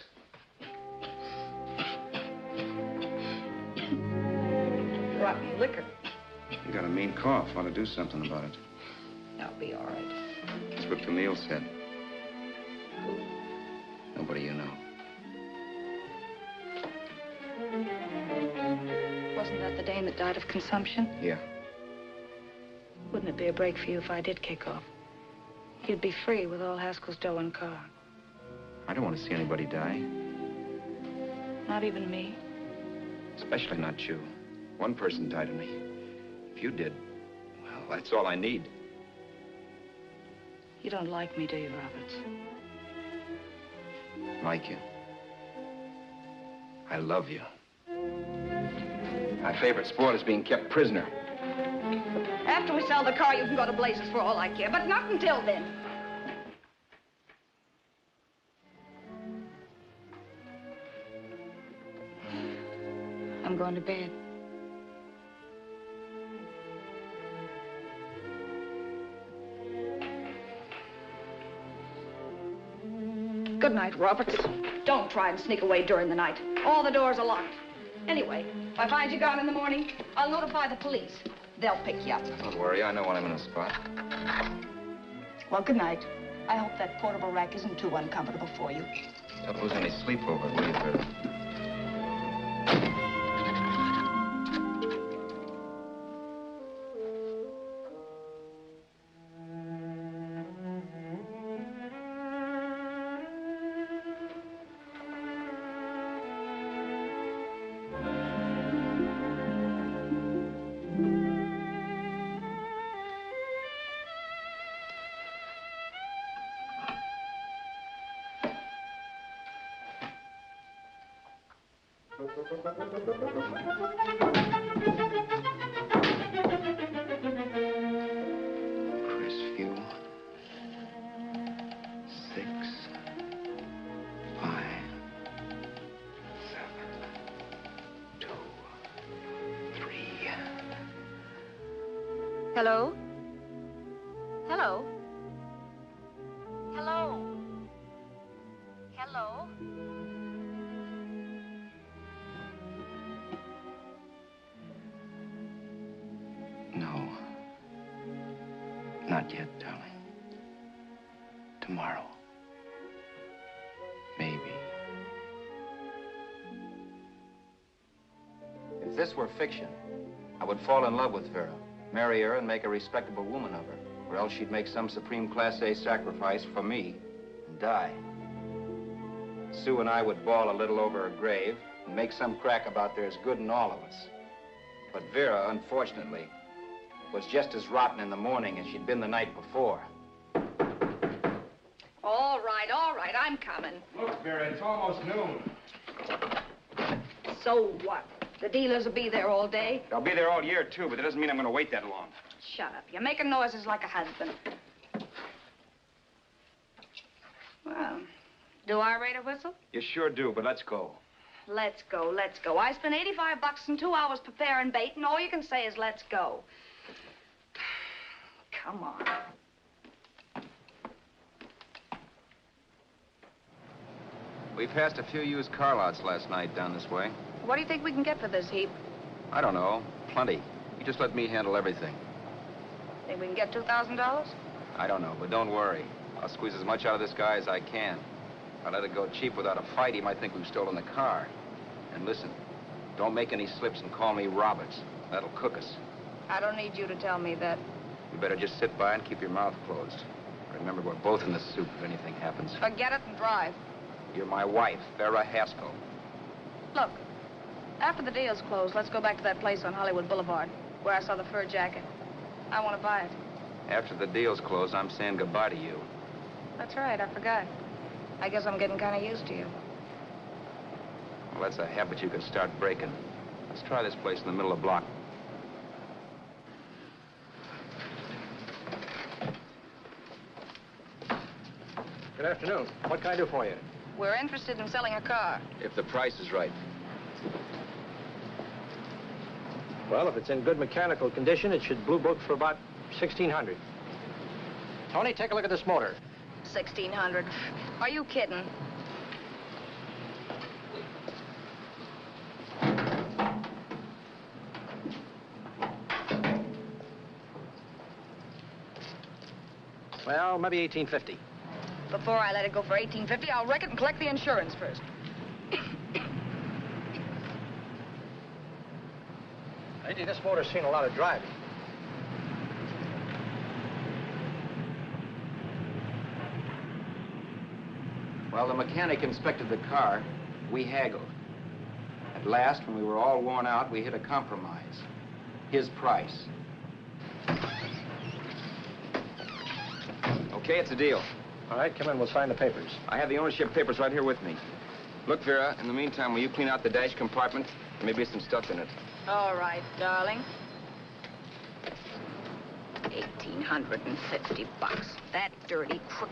Rotten liquor. You got a mean cough. Want to do something about it. I'll be all right. That's what Camille said. Nobody you know. Wasn't that the dame that died of consumption? Yeah. Wouldn't it be a break for you if I did kick off? You'd be free with all Haskell's dough and car. I don't want to see anybody die. Not even me. Especially not you. One person died of me. If you did, well, that's all I need. You don't like me, do you, Roberts? Like you. I love you. My favorite sport is being kept prisoner. After we sell the car, you can go to blazes for all I care, but not until then. I'm going to bed. Good night, Roberts. Don't try and sneak away during the night. All the doors are locked. Anyway, if I find you gone in the morning, I'll notify the police. They'll pick you up. Don't worry, I know when I'm in a spot. Well, good night. I hope that portable rack isn't too uncomfortable for you. Don't lose any sleep over it, will you, Vera? Crestview. 6, 5, 7, 2, 3. Hello? Hello? Hello? Hello? No. Not yet, darling. Tomorrow. Maybe. If this were fiction, I would fall in love with Vera, marry her, and make a respectable woman of her. Or else she'd make some supreme Class A sacrifice for me and die. Sue and I would bawl a little over her grave and make some crack about there's good in all of us. But Vera, unfortunately, was just as rotten in the morning as she'd been the night before. All right, I'm coming. Look, Vera, it's almost noon. So what? The dealers will be there all day. I'll be there all year, too, but that doesn't mean I'm going to wait that long. Shut up. You're making noises like a husband. Well, do I rate a whistle? You sure do, but let's go. Let's go, let's go. I spent $85 and 2 hours preparing bait, and all you can say is let's go. Come on. We passed a few used car lots last night down this way. What do you think we can get for this heap? I don't know. Plenty. You just let me handle everything. Think we can get $2,000? I don't know, but don't worry. I'll squeeze as much out of this guy as I can. If I let it go cheap without a fight, he might think we've stolen the car. And listen, don't make any slips and call me Roberts. That'll cook us. I don't need you to tell me that. You better just sit by and keep your mouth closed. Remember, we're both in the soup if anything happens. Forget it and drive. You're my wife, Vera Haskell. Look, after the deal's closed, let's go back to that place on Hollywood Boulevard where I saw the fur jacket. I want to buy it. After the deal's closed, I'm saying goodbye to you. That's right, I forgot. I guess I'm getting kind of used to you. Well, that's a habit you could start breaking. Let's try this place in the middle of the block. Good afternoon. What can I do for you? We're interested in selling a car. If the price is right. Well, if it's in good mechanical condition, it should blue book for about $1,600. Tony, take a look at this motor. $1,600. Are you kidding? Well, maybe $1,850. Before I let it go for $1,850, I'll wreck it and collect the insurance first. Lady, this motor's seen a lot of driving. Well, the mechanic inspected the car. We haggled. At last, when we were all worn out, we hit a compromise. His price. Okay, it's a deal. All right, come in. We'll sign the papers. I have the ownership papers right here with me. Look, Vera, in the meantime, will you clean out the dash compartment? There may be some stuff in it. All right, darling. 1,850 bucks. That dirty crook.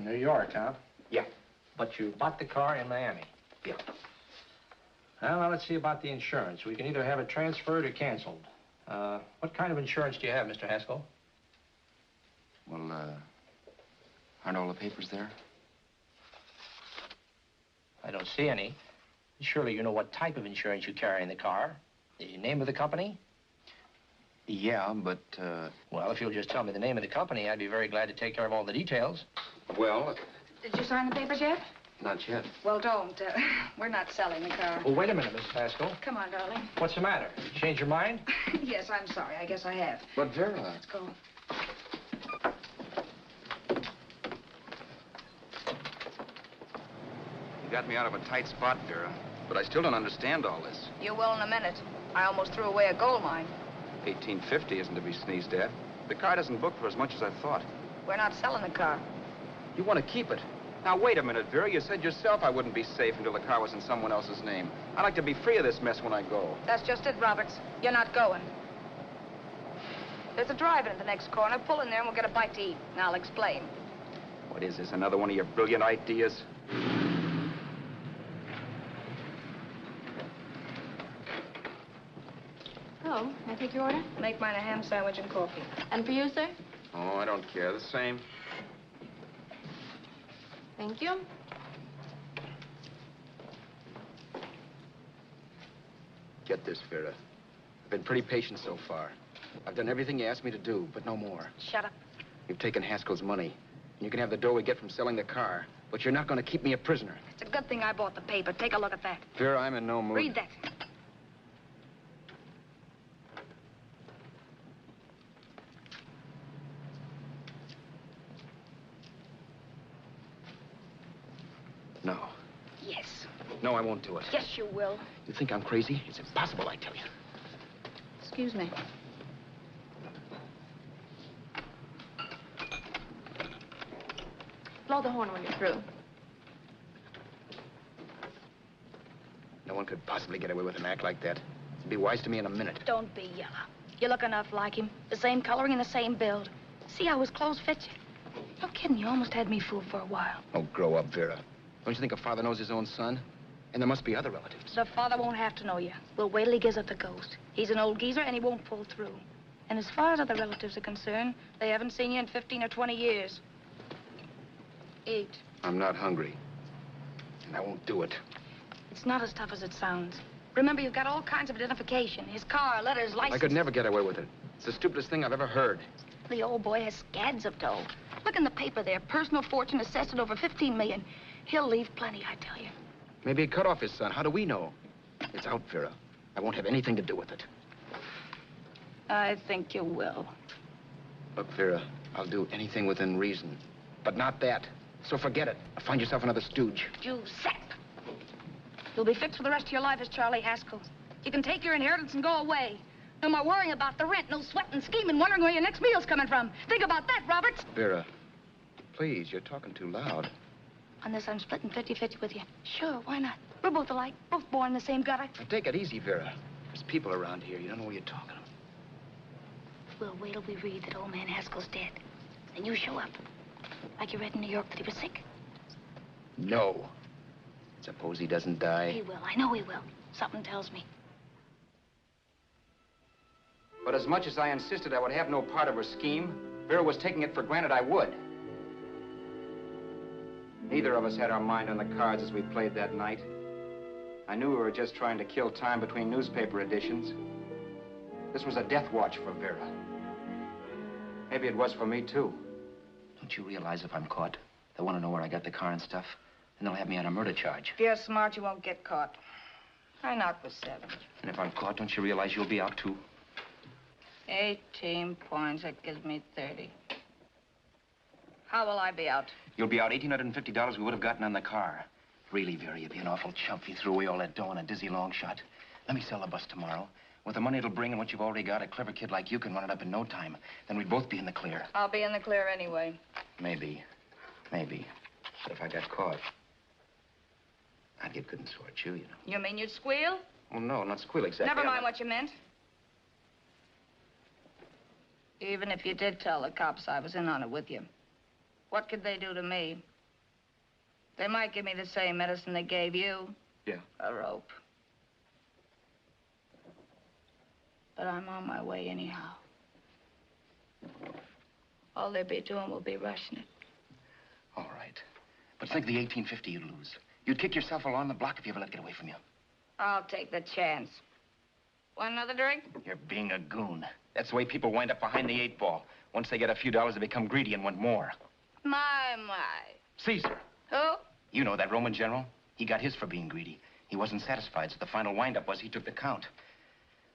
New York, huh? Yeah. But you bought the car in Miami. Yeah. Well, now let's see about the insurance. We can either have it transferred or canceled. What kind of insurance do you have, Mr. Haskell? Well, aren't all the papers there? I don't see any. Surely you know what type of insurance you carry in the car. The name of the company? Yeah, but, Well, if you'll just tell me the name of the company, I'd be very glad to take care of all the details. well, Did you sign the papers yet? not yet. Well, don't. We're not selling the car. Oh, wait a minute, Miss Haskell. Come on, darling. What's the matter? You changed your mind? Yes, I'm sorry. I guess I have. But, Vera... Let's go. You got me out of a tight spot, Vera. But I still don't understand all this. You will in a minute. I almost threw away a gold mine. 1850 isn't to be sneezed at. The car doesn't book for as much as I thought. We're not selling the car. You want to keep it. Now, wait a minute, Vera. You said yourself I wouldn't be safe until the car was in someone else's name. I'd like to be free of this mess when I go. That's just it, Roberts. You're not going. There's a drive-in at the next corner. Pull in there and we'll get a bite to eat. And I'll explain. What is this, another one of your brilliant ideas? Oh, may I take your order? Make mine a ham sandwich and coffee. And for you, sir? Oh, I don't care. The same. Thank you. Get this, Vera. I've been pretty patient so far. I've done everything you asked me to do, but no more. Shut up. You've taken Haskell's money, and you can have the dough we get from selling the car, but you're not going to keep me a prisoner. It's a good thing I bought the paper. Take a look at that. Vera, I'm in no mood. Read that. No. Yes. No, I won't do it. Yes, you will. You think I'm crazy? It's impossible, I tell you. Excuse me. Blow the horn when you're through. No one could possibly get away with an act like that. It'd be wise to me in a minute. Don't be yellow. You look enough like him. The same coloring and the same build. See how his clothes fit you? No kidding, you almost had me fooled for a while. Oh, grow up, Vera. Don't you think a father knows his own son? And there must be other relatives. The father won't have to know you. We'll wait till he gives up the ghost. He's an old geezer and he won't pull through. And as far as other relatives are concerned, they haven't seen you in 15 or 20 years. Eat. I'm not hungry. And I won't do it. It's not as tough as it sounds. Remember, you've got all kinds of identification. His car, letters, license. I could never get away with it. It's the stupidest thing I've ever heard. The old boy has scads of dough. Look in the paper there. Personal fortune assessed at over 15 million. He'll leave plenty, I tell you. Maybe he cut off his son. How do we know? It's out, Vera. I won't have anything to do with it. I think you will. Look, Vera, I'll do anything within reason. But not that. So forget it. Find yourself another stooge. You sap. You'll be fixed for the rest of your life as Charlie Haskell. You can take your inheritance and go away. No more worrying about the rent, no sweating, scheming, wondering where your next meal's coming from. Think about that, Roberts. Vera, please, you're talking too loud. On this, I'm splitting 50-50 with you. Sure, why not? We're both alike, both born in the same gutter. Now, take it easy, Vera. There's people around here. You don't know what you're talking about. We'll wait till we read that old man Haskell's dead. And you show up. Like you read in New York that he was sick. No. Suppose he doesn't die. He will. I know he will. Something tells me. But as much as I insisted I would have no part of her scheme, Vera was taking it for granted I would. Neither of us had our mind on the cards as we played that night. I knew we were just trying to kill time between newspaper editions. This was a death watch for Vera. Maybe it was for me, too. Don't you realize if I'm caught, they'll want to know where I got the car and stuff, and they'll have me on a murder charge. If you're smart, you won't get caught. I knocked with 7. And if I'm caught, don't you realize you'll be out, too? 18 points, that gives me 30. How will I be out? You'll be out $1,850 we would have gotten on the car. Really, Vera, you'd be an awful chump if you threw away all that dough on a dizzy long shot. Let me sell the bus tomorrow. With the money it'll bring and what you've already got, a clever kid like you can run it up in no time. Then we'd both be in the clear. I'll be in the clear anyway. Maybe. Maybe. But if I got caught, I'd get good and sort you, you know. You mean you'd squeal? Oh, no, not squeal exactly. Never mind what you meant. Even if you did tell the cops I was in on it with you, what could they do to me? They might give me the same medicine they gave you. Yeah. A rope. But I'm on my way anyhow. All they'll be doing will be rushing it. All right. But think of the $1,850 you'd lose. You'd kick yourself along the block if you ever let it get away from you. I'll take the chance. Want another drink? You're being a goon. That's the way people wind up behind the 8 ball. Once they get a few dollars, they become greedy and want more. My. Caesar. Who? You know that Roman general? He got his for being greedy. He wasn't satisfied, so the final wind-up was he took the count.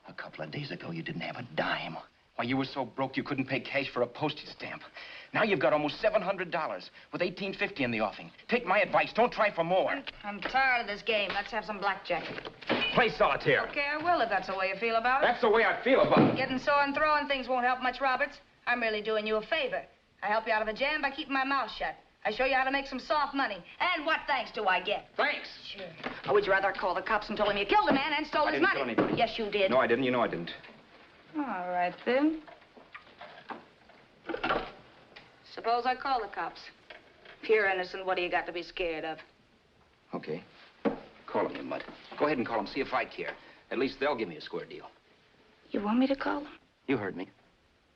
A couple of days ago, you didn't have a dime. Why, you were so broke you couldn't pay cash for a postage stamp. Now you've got almost $700 with $1,850 in the offing. Take my advice. Don't try for more. I'm tired of this game. Let's have some blackjack. Play solitaire. Okay, I will if that's the way you feel about it. That's the way I feel about it. Getting sore and throwing things won't help much, Roberts. I'm really doing you a favor. I help you out of a jam by keeping my mouth shut. I show you how to make some soft money. And what thanks do I get? Thanks. Sure. Or would you rather call the cops and told him you killed the man and stole his money? I didn't kill anybody. Yes, you did. No, I didn't. You know I didn't. All right, then. Suppose I call the cops. If you're innocent, what do you got to be scared of? Okay. Call him, you mutt. Go ahead and call him. See if I care. At least they'll give me a square deal. You want me to call them? You heard me.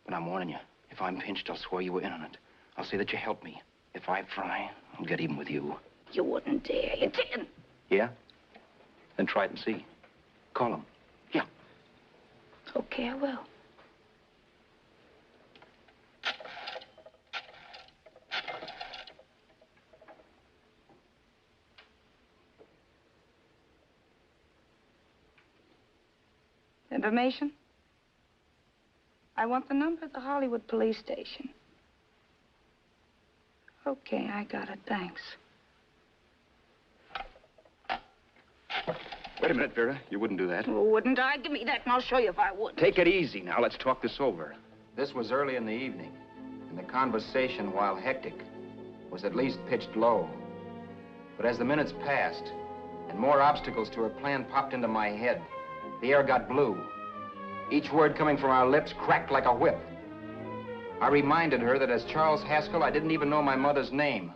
But I'm warning you. If I'm pinched, I'll swear you were in on it. I'll say that you helped me. If I fry, I'll get even with you. You wouldn't dare. You didn't. Yeah? Then try it and see. Call him. Yeah. Okay, I will. Information? I want the number at the Hollywood police station. Okay, I got it. Thanks. Wait a minute, Vera. You wouldn't do that. Wouldn't I? Give me that and I'll show you if I would. Take it easy now. Let's talk this over. This was early in the evening, and the conversation, while hectic, was at least pitched low. But as the minutes passed, and more obstacles to her plan popped into my head, the air got blue. Each word coming from our lips cracked like a whip. I reminded her that as Charles Haskell, I didn't even know my mother's name,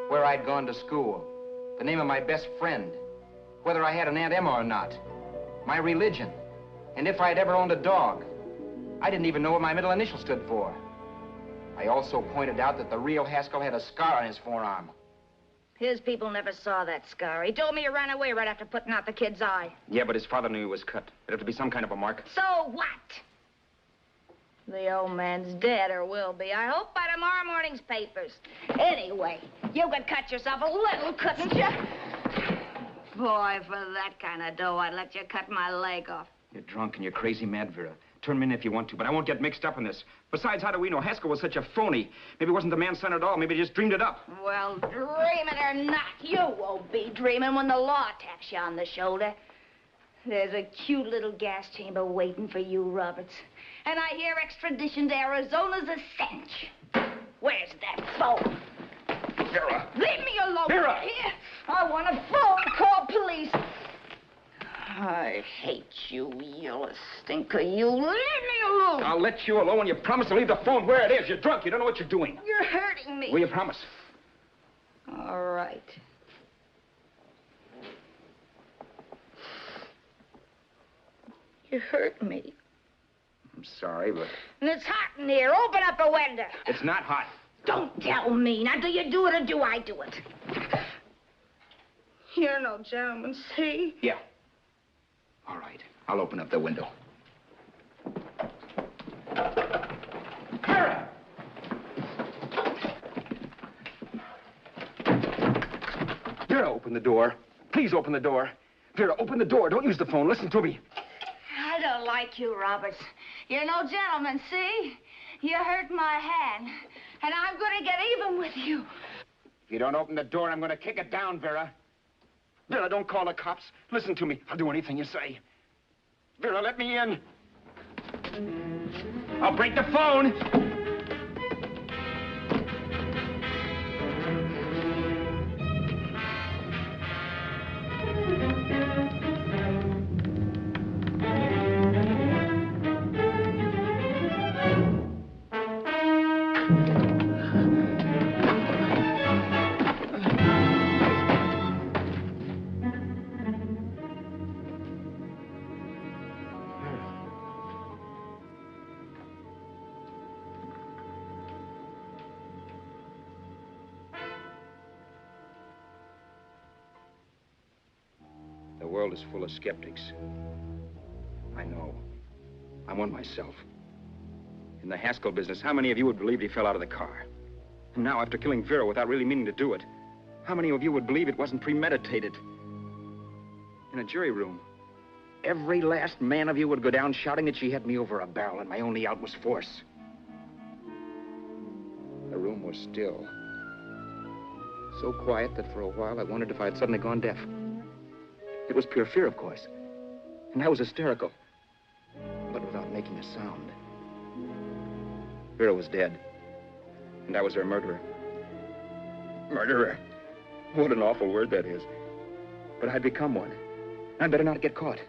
where I'd gone to school, the name of my best friend, whether I had an Aunt Emma or not, my religion, and if I'd ever owned a dog. I didn't even know what my middle initial stood for. I also pointed out that the real Haskell had a scar on his forearm. His people never saw that scar. He told me he ran away right after putting out the kid's eye. Yeah, but his father knew he was cut. It'd have to be some kind of a mark. So what? The old man's dead, or will be. I hope by tomorrow morning's papers. Anyway, you could cut yourself a little, couldn't you? Boy, for that kind of dough, I'd let you cut my leg off. You're drunk and you're crazy mad, Vera. Turn me in if you want to, but I won't get mixed up in this. Besides, how do we know Haskell was such a phony? Maybe he wasn't the man's son at all. Maybe he just dreamed it up. Well, dreaming or not, you won't be dreaming when the law taps you on the shoulder. There's a cute little gas chamber waiting for you, Roberts. And I hear extradition to Arizona's a cinch. Where's that phone? Vera! Leave me alone. Vera! Here. I want a phone call, police. I hate you yellow stinker. You leave me alone. I'll let you alone when you promise to leave the phone where it is. You're drunk. You don't know what you're doing. You're hurting me. Will you promise? All right. You hurt me. I'm sorry, but... And it's hot in here. Open up a window. It's not hot. Don't tell me. Now, do you do it or do I do it? You're no gentleman, see? Yeah. All right. I'll open up the window. Vera! Vera, open the door. Please open the door. Vera, open the door. Don't use the phone. Listen to me. I don't like you, Roberts. You're no gentleman, see? You hurt my hand, and I'm going to get even with you. If you don't open the door, I'm going to kick it down, Vera. Vera, don't call the cops. Listen to me. I'll do anything you say. Vera, let me in. I'll break the phone. The world is full of skeptics. I know. I'm one myself. In the Haskell business, how many of you would believe he fell out of the car? And now, after killing Vera without really meaning to do it, how many of you would believe it wasn't premeditated? In a jury room, every last man of you would go down shouting that she had me over a barrel and my only out was force. The room was still. So quiet that for a while I wondered if I had suddenly gone deaf. It was pure fear, of course. And I was hysterical. But without making a sound. Vera was dead. And I was her murderer. Murderer? What an awful word that is. But I'd become one. I'd better not get caught.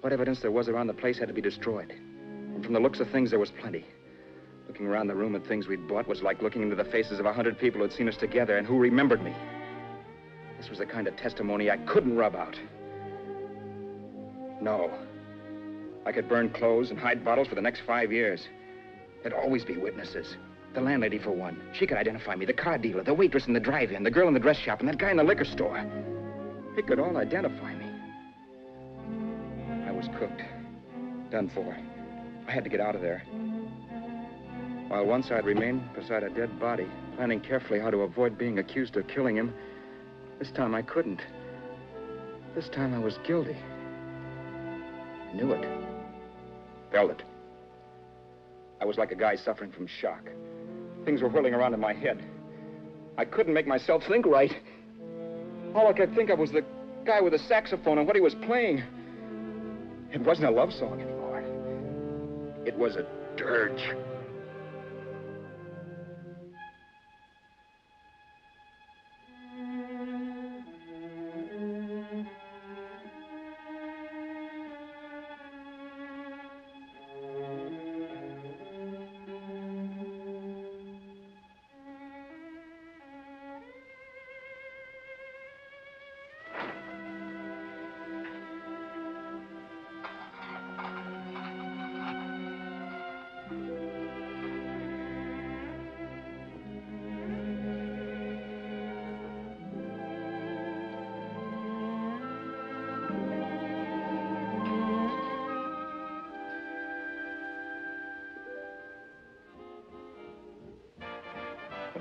What evidence there was around the place had to be destroyed. And from the looks of things, there was plenty. Looking around the room at things we'd bought was like looking into the faces of 100 people who'd seen us together and who remembered me. This was the kind of testimony I couldn't rub out. No. I could burn clothes and hide bottles for the next 5 years. There'd always be witnesses. The landlady, for one. She could identify me. The car dealer, the waitress in the drive-in, the girl in the dress shop, and that guy in the liquor store. They could all identify me. I was cooked. Done for. I had to get out of there. While once I'd remain beside a dead body, planning carefully how to avoid being accused of killing him, this time I couldn't. This time I was guilty. Knew it. Felt it. I was like a guy suffering from shock. Things were whirling around in my head. I couldn't make myself think right. All I could think of was the guy with the saxophone and what he was playing. It wasn't a love song anymore. It was a dirge.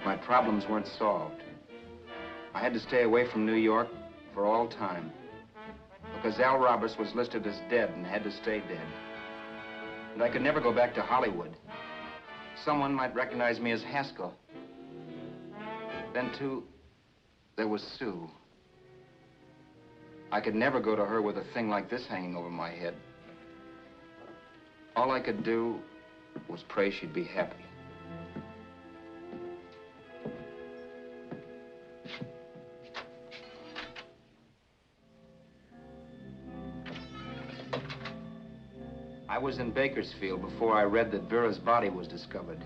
My problems weren't solved. I had to stay away from New York for all time. Because Al Roberts was listed as dead and had to stay dead. And I could never go back to Hollywood. Someone might recognize me as Haskell. Then, too, there was Sue. I could never go to her with a thing like this hanging over my head. All I could do was pray she'd be happy. I was in Bakersfield before I read that Vera's body was discovered.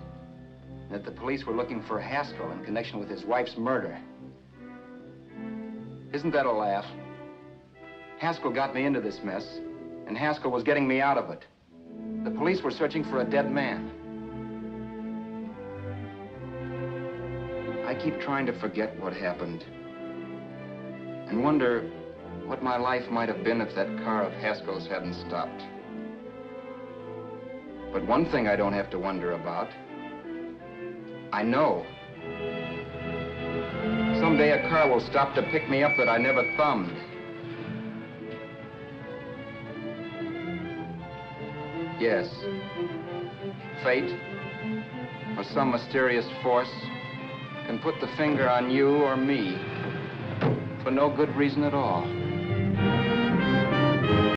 That the police were looking for Haskell in connection with his wife's murder. Isn't that a laugh? Haskell got me into this mess, and Haskell was getting me out of it. The police were searching for a dead man. I keep trying to forget what happened and wonder what my life might have been if that car of Haskell's hadn't stopped. But one thing I don't have to wonder about. I know. Someday a car will stop to pick me up that I never thumbed. Yes. Fate, or some mysterious force, can put the finger on you or me for no good reason at all.